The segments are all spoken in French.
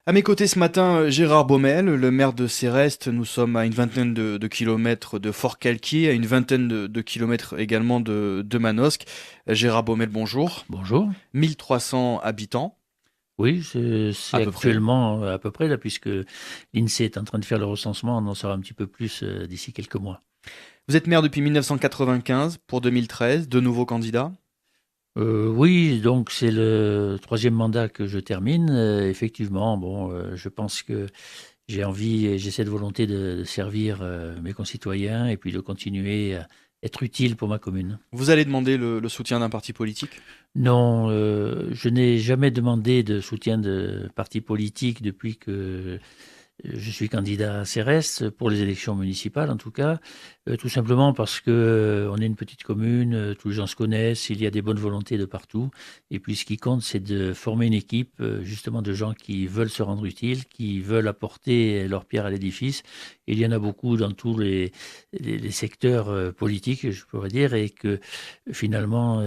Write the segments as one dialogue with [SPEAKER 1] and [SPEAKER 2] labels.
[SPEAKER 1] À mes côtés ce matin, Gérard Baumel, le maire de Céreste. Nous sommes à une vingtaine de kilomètres de Fort-Calquier, à une vingtaine de kilomètres également de Manosque. Gérard Baumel, bonjour.
[SPEAKER 2] Bonjour.
[SPEAKER 1] 1300 habitants,
[SPEAKER 2] Oui,
[SPEAKER 1] à
[SPEAKER 2] c'est
[SPEAKER 1] peu près.
[SPEAKER 2] actuellement à peu près là, puisque l'INSEE est en train de faire le recensement, on en saura un petit peu plus d'ici quelques mois.
[SPEAKER 1] Vous êtes maire depuis 1995 pour 2013, de nouveaux candidats.
[SPEAKER 2] Oui, donc c'est le troisième mandat que je termine. Effectivement, bon, je pense que j'ai envie et j'ai cette volonté de servir mes concitoyens et puis de continuer à être utile pour ma commune.
[SPEAKER 1] Vous allez demander le soutien d'un parti politique.
[SPEAKER 2] Non, je n'ai jamais demandé de soutien de parti politique depuis que je suis candidat à Cérès pour les élections municipales, en tout cas, tout simplement parce que on est une petite commune, tous les gens se connaissent, il y a des bonnes volontés de partout. Et puis ce qui compte, c'est de former une équipe, justement, de gens qui veulent se rendre utiles, qui veulent apporter leur pierre à l'édifice. Et il y en a beaucoup dans tous les secteurs politiques, je pourrais dire, et que finalement,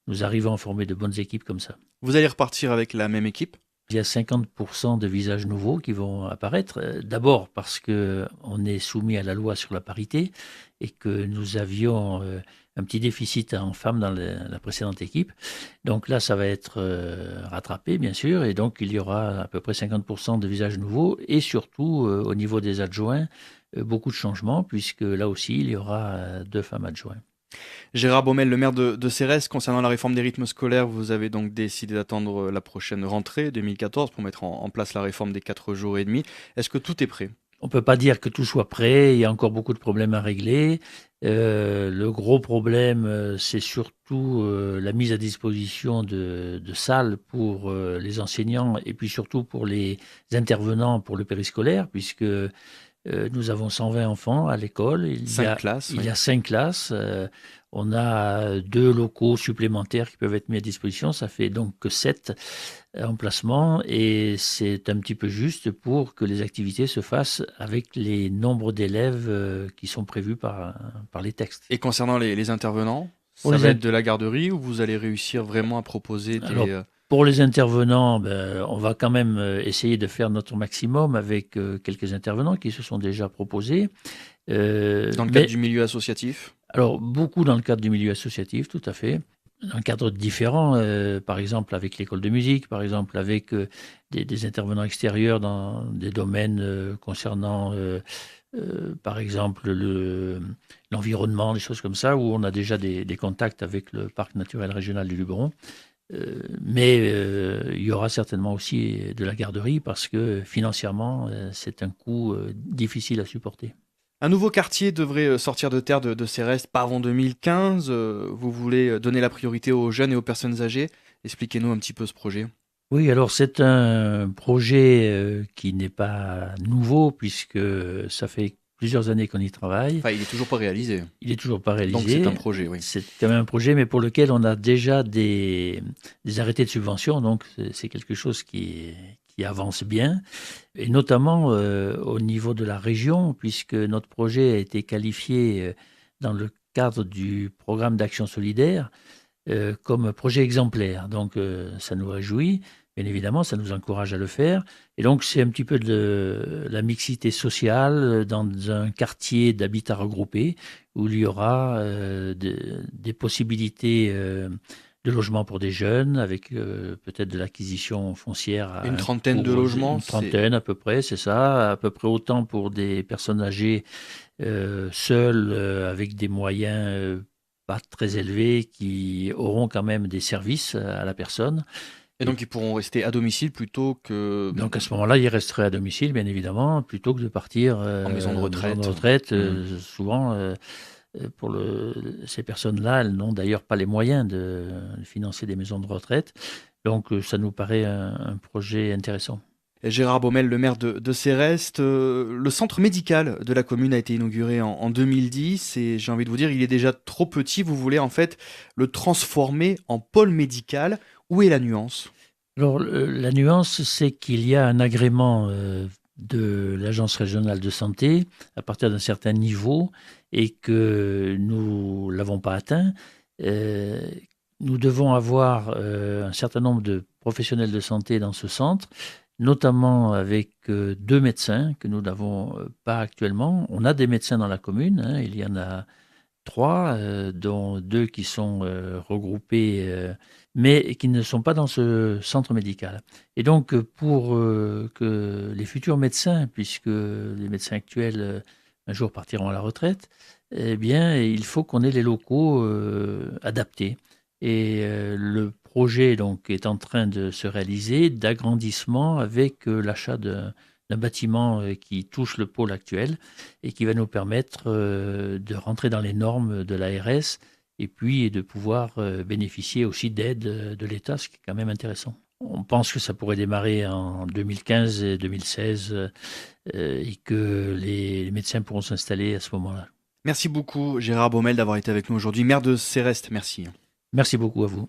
[SPEAKER 2] nous arrivons à former de bonnes équipes comme ça.
[SPEAKER 1] Vous allez repartir avec la même équipe.
[SPEAKER 2] Il y a 50% de visages nouveaux qui vont apparaître. D'abord parce que on est soumis à la loi sur la parité et que nous avions un petit déficit en femmes dans la précédente équipe. Donc là, ça va être rattrapé, bien sûr. Et donc, il y aura à peu près 50% de visages nouveaux. Et surtout, au niveau des adjoints, beaucoup de changements, puisque là aussi, il y aura deux femmes adjoints.
[SPEAKER 1] Gérard Baumel, le maire de Cérès, concernant la réforme des rythmes scolaires, vous avez donc décidé d'attendre la prochaine rentrée 2014 pour mettre en place la réforme des 4 jours et demi. Est-ce que tout est prêt?
[SPEAKER 2] On ne peut pas dire que tout soit prêt, il y a encore beaucoup de problèmes à régler. Le gros problème, c'est surtout la mise à disposition de salles pour les enseignants et puis surtout pour les intervenants pour le périscolaire, puisque nous avons 120 enfants à l'école.
[SPEAKER 1] 5 classes,
[SPEAKER 2] Il y
[SPEAKER 1] oui.
[SPEAKER 2] a 5 classes. On a 2 locaux supplémentaires qui peuvent être mis à disposition. Ça fait donc que 7 emplacements. Et c'est un petit peu juste pour que les activités se fassent avec les nombres d'élèves qui sont prévus par les textes.
[SPEAKER 1] Et concernant les intervenants,
[SPEAKER 2] Pour
[SPEAKER 1] ça
[SPEAKER 2] les
[SPEAKER 1] va
[SPEAKER 2] in-
[SPEAKER 1] être de la garderie ou vous allez réussir vraiment à proposer
[SPEAKER 2] Alors,
[SPEAKER 1] des...
[SPEAKER 2] pour les intervenants, ben, on va quand même essayer de faire notre maximum avec quelques intervenants qui se sont déjà proposés.
[SPEAKER 1] dans le cadre
[SPEAKER 2] Mais
[SPEAKER 1] du milieu associatif?
[SPEAKER 2] alors, beaucoup dans le cadre du milieu associatif, tout à fait. Dans un cadre différent, par exemple avec l'école de musique, par exemple avec des intervenants extérieurs dans des domaines concernant, par exemple, l'environnement, des choses comme ça, où on a déjà des contacts avec le parc naturel régional du Luberon. Mais il y aura certainement aussi de la garderie parce que financièrement, c'est un coût difficile à supporter.
[SPEAKER 1] Un nouveau quartier devrait sortir de terre de Cérès pas avant 2015. Vous voulez donner la priorité aux jeunes et aux personnes âgées. Expliquez-nous un petit peu ce projet.
[SPEAKER 2] Oui, alors c'est un projet qui n'est pas nouveau puisque ça fait plusieurs années qu'on y travaille.
[SPEAKER 1] Enfin, il est toujours pas réalisé.
[SPEAKER 2] Il est toujours pas
[SPEAKER 1] Donc c'est un
[SPEAKER 2] réalisé.
[SPEAKER 1] projet, oui.
[SPEAKER 2] C'est quand même un projet, mais pour lequel on a déjà des arrêtés de subvention. Donc c'est quelque chose qui avance bien, et notamment au niveau de la région, puisque notre projet a été qualifié dans le cadre du programme d'action solidaire comme projet exemplaire. Donc ça nous réjouit, bien évidemment, ça nous encourage à le faire. Et donc c'est un petit peu de la mixité sociale dans un quartier d'habitat regroupé où il y aura des possibilités de logement pour des jeunes, avec peut-être de l'acquisition foncière à
[SPEAKER 1] Une
[SPEAKER 2] un
[SPEAKER 1] trentaine de
[SPEAKER 2] coût,
[SPEAKER 1] logements,
[SPEAKER 2] une
[SPEAKER 1] c'est...
[SPEAKER 2] trentaine à peu près, c'est ça, à peu près autant pour des personnes âgées seules, avec des moyens pas très élevés, qui auront quand même des services à la personne.
[SPEAKER 1] Et
[SPEAKER 2] Et
[SPEAKER 1] donc ils pourront rester à domicile plutôt que
[SPEAKER 2] donc à ce moment-là, ils resteraient à domicile, bien évidemment, plutôt que de partir
[SPEAKER 1] en maison de
[SPEAKER 2] en maison de
[SPEAKER 1] retraite.
[SPEAKER 2] retraite.
[SPEAKER 1] Hmm.
[SPEAKER 2] Souvent, ces personnes-là, elles n'ont d'ailleurs pas les moyens de financer des maisons de retraite. Donc ça nous paraît un projet intéressant.
[SPEAKER 1] Et Gérard Baumel, le maire de Céreste, le centre médical de la commune a été inauguré en 2010 et j'ai envie de vous dire, il est déjà trop petit. Vous voulez en fait le transformer en pôle médical. Où est la nuance?
[SPEAKER 2] Alors, la nuance, c'est qu'il y a un agrément de l'Agence régionale de santé à partir d'un certain niveau et que nous ne l'avons pas atteint. Euh, Nous devons avoir un certain nombre de professionnels de santé dans ce centre notamment avec 2 médecins que nous n'avons pas actuellement. On a des médecins dans la commune, hein, il y en a 3, dont 2 qui sont regroupés, mais qui ne sont pas dans ce centre médical. Et donc, pour que les futurs médecins, puisque les médecins actuels un jour partiront à la retraite, eh bien, il faut qu'on ait les locaux adaptés. Et le projet donc est en train de se réaliser d'agrandissement avec l'achat d'un bâtiment qui touche le pôle actuel et qui va nous permettre de rentrer dans les normes de l'ARS et puis de pouvoir bénéficier aussi d'aide de l'État, ce qui est quand même intéressant. On pense que ça pourrait démarrer en 2015 et 2016 et que les médecins pourront s'installer à ce moment-là.
[SPEAKER 1] Merci beaucoup Gérard Baumel d'avoir été avec nous aujourd'hui, maire de Céreste, merci.
[SPEAKER 2] Merci beaucoup à vous.